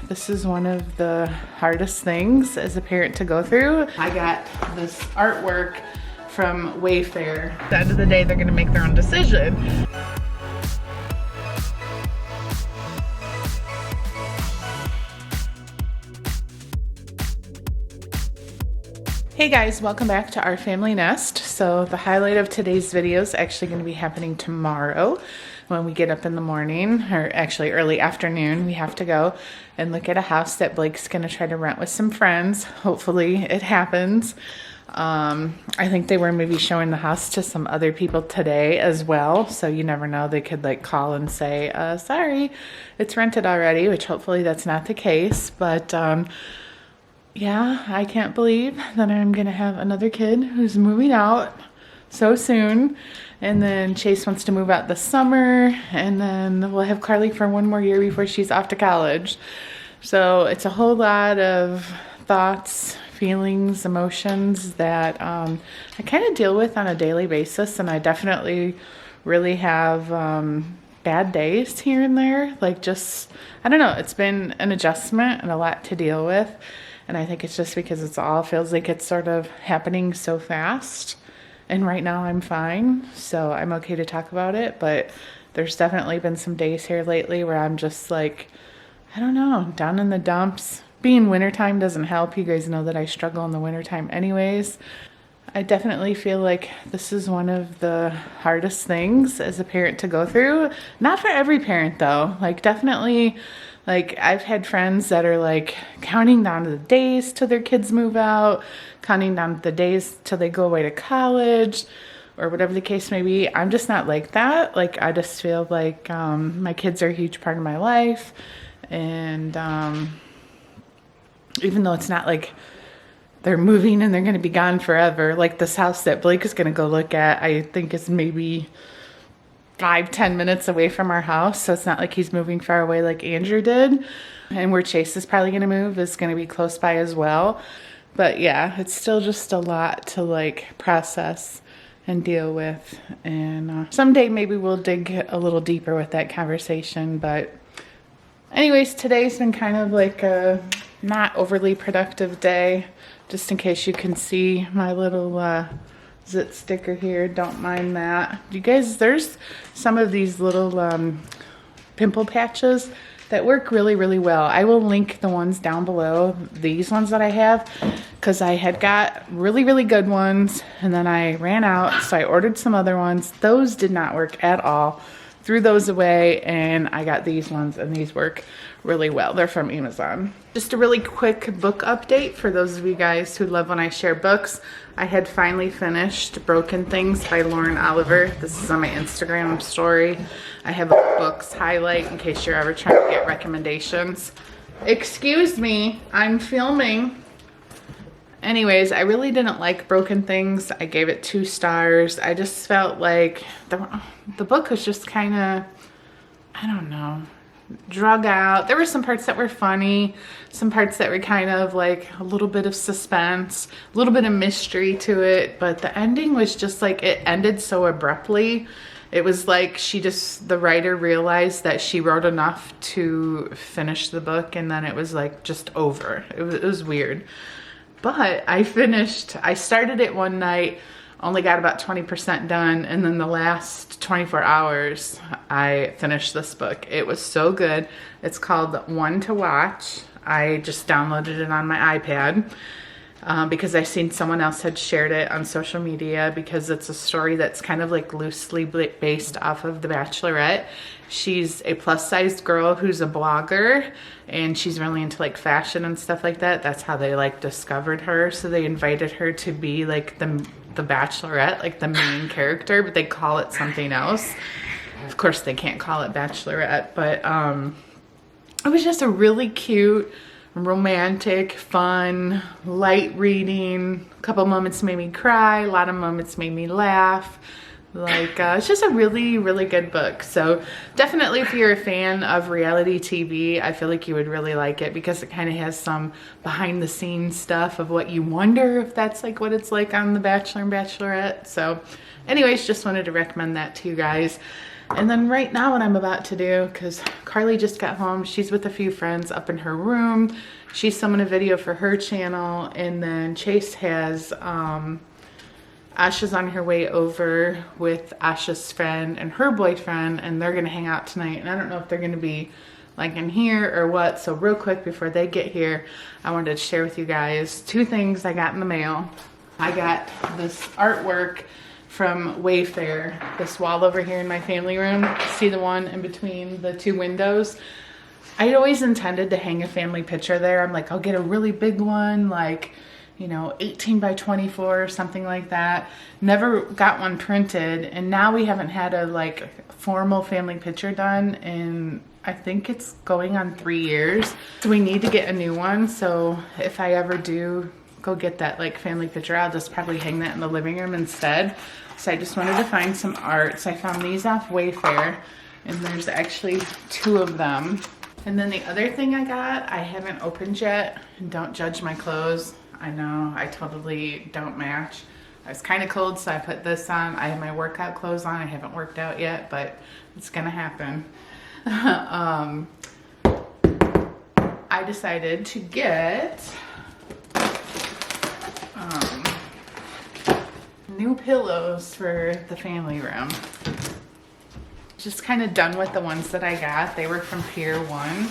this is one of the hardest things as a parent to go through. I got this artwork from Wayfair. At the end of the day, they're gonna make their own decision. Hey guys, welcome back to Our Family Nest. So the highlight of today's video is actually going to be happening tomorrow when we get up in the morning, or actually early afternoon. We have to go and look at a house that Blake's going to try to rent with some friends. Hopefully it happens. I think they were maybe showing the house to some other people today as well. So you never know, they could like call and say, sorry, it's rented already, which hopefully that's not the case. But yeah, I can't believe that I'm gonna have another kid who's moving out so soon. And then Chase wants to move out this summer, and then we'll have Carly for one more year before she's off to college. So it's a whole lot of thoughts, feelings, emotions that I kind of deal with on a daily basis. And I definitely really have bad days here and there. Like just, I don't know, it's been an adjustment and a lot to deal with. And I think it's just because it's all feels like it's sort of happening so fast. And right now I'm fine, so I'm okay to talk about it. But there's definitely been some days here lately where I'm just like, I don't know, down in the dumps. Being wintertime doesn't help. You guys know that I struggle in the wintertime anyways. I definitely feel like this is one of the hardest things as a parent to go through. Not for every parent though. Like definitely, like I've had friends that are like counting down the days till their kids move out, counting down the days till they go away to college or whatever the case may be. I'm just not like that. Like I just feel like my kids are a huge part of my life. And even though it's not like they're moving and they're going to be gone forever, like this house that Blake is going to go look at, I think is maybe 5-10 minutes away from our house. So it's not like he's moving far away like Andrew did. And where Chase is probably going to move is going to be close by as well. But yeah, it's still just a lot to like process and deal with. And someday maybe we'll dig a little deeper with that conversation. But anyways, today's been kind of like a not overly productive day. Just in case you can see my little zit sticker here, don't mind that. You guys, there's some of these little pimple patches that work really, really well. I will link the ones down below, these ones that I have, because I had got really, really good ones, and then I ran out, so I ordered some other ones. Those did not work at all. Threw those away, and I got these ones, and these work really well. They're from Amazon. Just a really quick book update for those of you guys who love when I share books. I had finally finished Broken Things by Lauren Oliver. This is on my Instagram story. I have a books highlight in case you're ever trying to get recommendations. Excuse me, I'm filming. Anyways, I really didn't like Broken Things. I gave it 2 stars. I just felt like the book was just kind of, I don't know, drug out. There were some parts that were funny, some parts that were kind of like a little bit of suspense, a little bit of mystery to it, but the ending was just like, it ended so abruptly. It was like the writer realized that she wrote enough to finish the book, and then it was like just over. It was weird. But I started it one night, only got about 20% done, and then the last 24 hours, I finished this book. It was so good. It's called One to Watch. I just downloaded it on my iPad because I seen someone else had shared it on social media, because it's a story that's kind of like loosely based off of The Bachelorette. She's a plus-sized girl who's a blogger, and she's really into like fashion and stuff like that. That's how they like discovered her. So they invited her to be like the Bachelorette, like the main character, but they call it something else. Of course they can't call it Bachelorette, but it was just a really cute, romantic, fun, light reading. A couple moments made me cry, a lot of moments made me laugh. Like, it's just a really, really good book. So definitely if you're a fan of reality TV, I feel like you would really like it, because it kind of has some behind the scenes stuff of what you wonder if that's like what it's like on The Bachelor and Bachelorette. So anyways, just wanted to recommend that to you guys. And then right now what I'm about to do, because Carly just got home, she's with a few friends up in her room. She's filming a video for her channel, and then Chase has, Asha's on her way over with Asha's friend and her boyfriend, and they're gonna hang out tonight. And I don't know if they're gonna be like in here or what. So real quick before they get here, I wanted to share with you guys 2 things I got in the mail. I got this artwork from Wayfair, this wall over here in my family room. See the one in between the 2 windows? I always intended to hang a family picture there. I'm like, I'll get a really big one, like, you know, 18 by 24 or something like that. Never got one printed, and now we haven't had a like formal family picture done in, I think it's going on 3 years. So we need to get a new one. So if I ever do go get that like family picture, I'll just probably hang that in the living room instead. So I just wanted to find some art. So I found these off Wayfair, and there's actually 2 of them. And then the other thing I got, I haven't opened yet. Don't judge my clothes. I know, I totally don't match. I was kind of cold, so I put this on. I have my workout clothes on. I haven't worked out yet, but it's gonna happen. I decided to get new pillows for the family room. Just kind of done with the ones that I got. They were from Pier 1.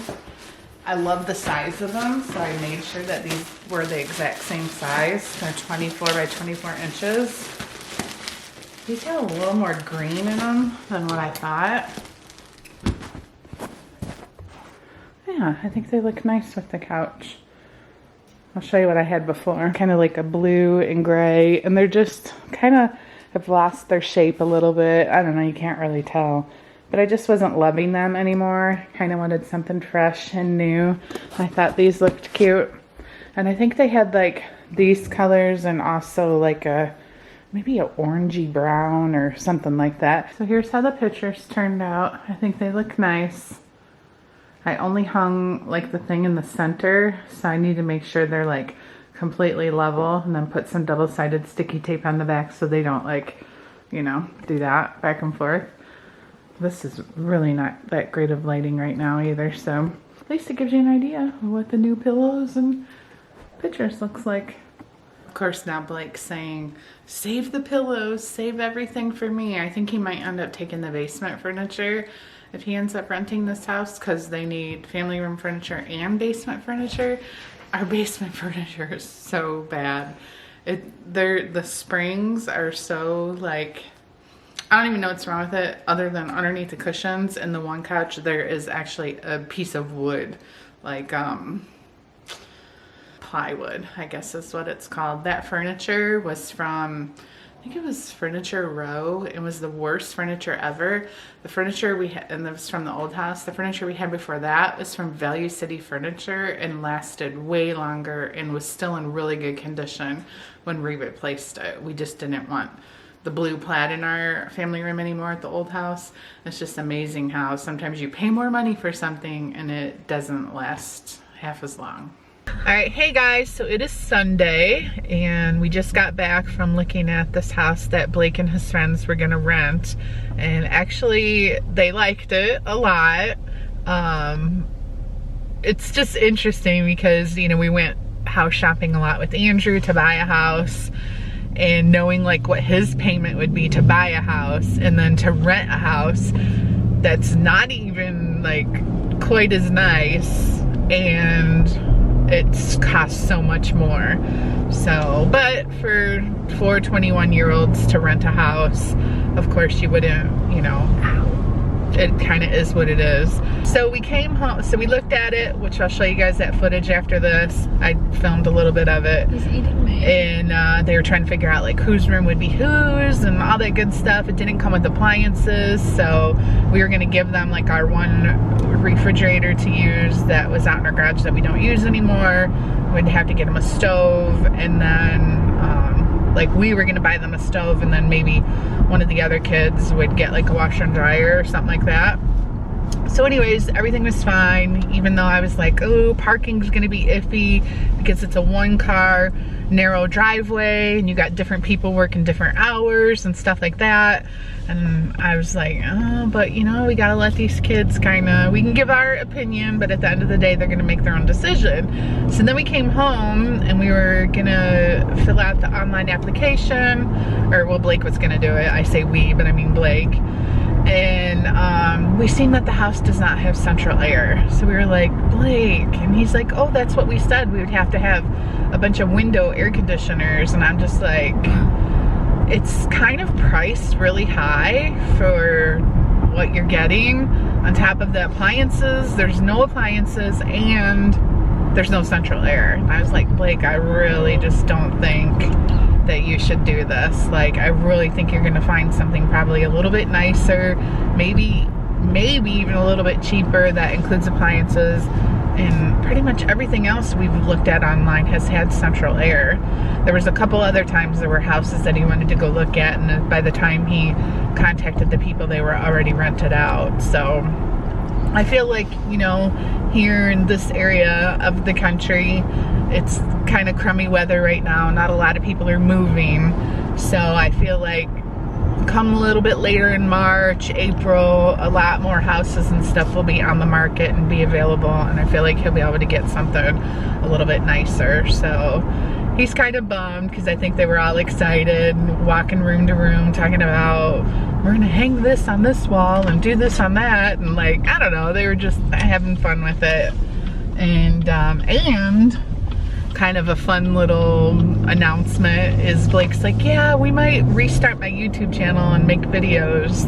I love the size of them, so I made sure that these were the exact same size. They're 24 by 24 inches. These have a little more green in them than what I thought. Yeah, I think they look nice with the couch. I'll show you what I had before. Kind of like a blue and gray, and they're just kind of have lost their shape a little bit. I don't know, you can't really tell. But I just wasn't loving them anymore. Kind of wanted something fresh and new. I thought these looked cute. And I think they had like these colors and also like a, maybe a orangey brown or something like that. So here's how the pictures turned out. I think they look nice. I only hung like the thing in the center, so I need to make sure they're like completely level, and then put some double-sided sticky tape on the back so they don't like, you know, do that back and forth. This is really not that great of lighting right now either, so at least it gives you an idea of what the new pillows and pictures looks like. Of course, now Blake's saying, save the pillows, save everything for me. I think he might end up taking the basement furniture if he ends up renting this house, because they need family room furniture and basement furniture. Our basement furniture is so bad. The springs are so like, I don't even know what's wrong with it other than underneath the cushions and the one couch there is actually a piece of wood, like plywood, I guess is what it's called. That furniture was from, I think it was Furniture Row. It was the worst furniture ever. The furniture we had, and it was from the old house. The furniture we had before that was from Value City Furniture and lasted way longer and was still in really good condition when we replaced it. We just didn't want the blue plaid in our family room anymore at the old house. It's just amazing how sometimes you pay more money for something and it doesn't last half as long. All right, hey guys, so it is Sunday and we just got back from looking at this house that Blake and his friends were gonna rent, and actually they liked it a lot. It's just interesting because, you know, we went house shopping a lot with Andrew to buy a house, and knowing like what his payment would be to buy a house and then to rent a house that's not even like quite as nice, and it's cost so much more. So, but for 21-year-olds to rent a house, of course you wouldn't, you know, it kind of is what it is. So we came home, so we looked at it, which I'll show you guys that footage after this. I filmed a little bit of it. He's eating me. And they were trying to figure out like whose room would be whose and all that good stuff. It didn't come with appliances, so we were gonna give them like our one refrigerator to use that was out in our garage that we don't use anymore. We'd have to get them a stove, and then like we were gonna buy them a stove, and then maybe one of the other kids would get like a washer and dryer or something like that. So anyways, everything was fine, even though I was like, oh, parking's gonna be iffy because it's a 1-car narrow driveway and you got different people working different hours and stuff like that. And I was like, oh, but you know, we gotta let these kids we can give our opinion, but at the end of the day, they're gonna make their own decision. So then we came home and we were gonna fill out the online application, or well, Blake was gonna do it. I say we, but I mean Blake. And we seen that the house does not have central air. So we were like, Blake, and he's like, oh, that's what we said. We would have to have a bunch of window air conditioners. And I'm just like, it's kind of priced really high for what you're getting. On top of the appliances, there's no appliances and there's no central air. And I was like, Blake, I really just don't think that you should do this. Like, I really think you're gonna find something probably a little bit nicer, maybe even a little bit cheaper that includes appliances, and pretty much everything else we've looked at online has had central air. There was a couple other times there were houses that he wanted to go look at, and by the time he contacted the people, they were already rented out. So I feel like, you know, here in this area of the country, it's kind of crummy weather right now. Not a lot of people are moving. So I feel like come a little bit later in March, April, a lot more houses and stuff will be on the market and be available. And I feel like he'll be able to get something a little bit nicer. So he's kind of bummed because I think they were all excited, walking room to room, talking about, we're gonna hang this on this wall and do this on that. And like, I don't know, they were just having fun with it. And kind of a fun little announcement is Blake's like, yeah, we might restart my YouTube channel and make videos,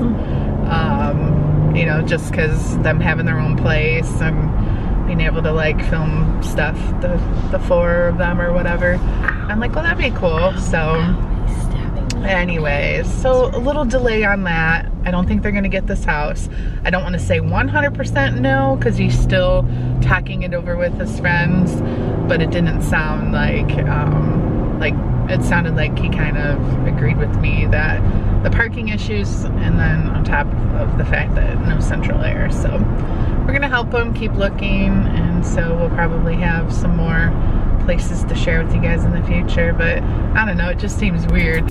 you know, just because them having their own place and being able to like film stuff, the 4 of them or whatever. I'm like, well, that'd be cool. So anyways, so a little delay on that. I don't think they're gonna get this house. I don't want to say 100% no, because he's still talking it over with his friends, but it didn't sound like it sounded like he kind of agreed with me that the parking issues, and then on top of the fact that no central air. So we're gonna help him keep looking, and so we'll probably have some more places to share with you guys in the future. But I don't know, it just seems weird.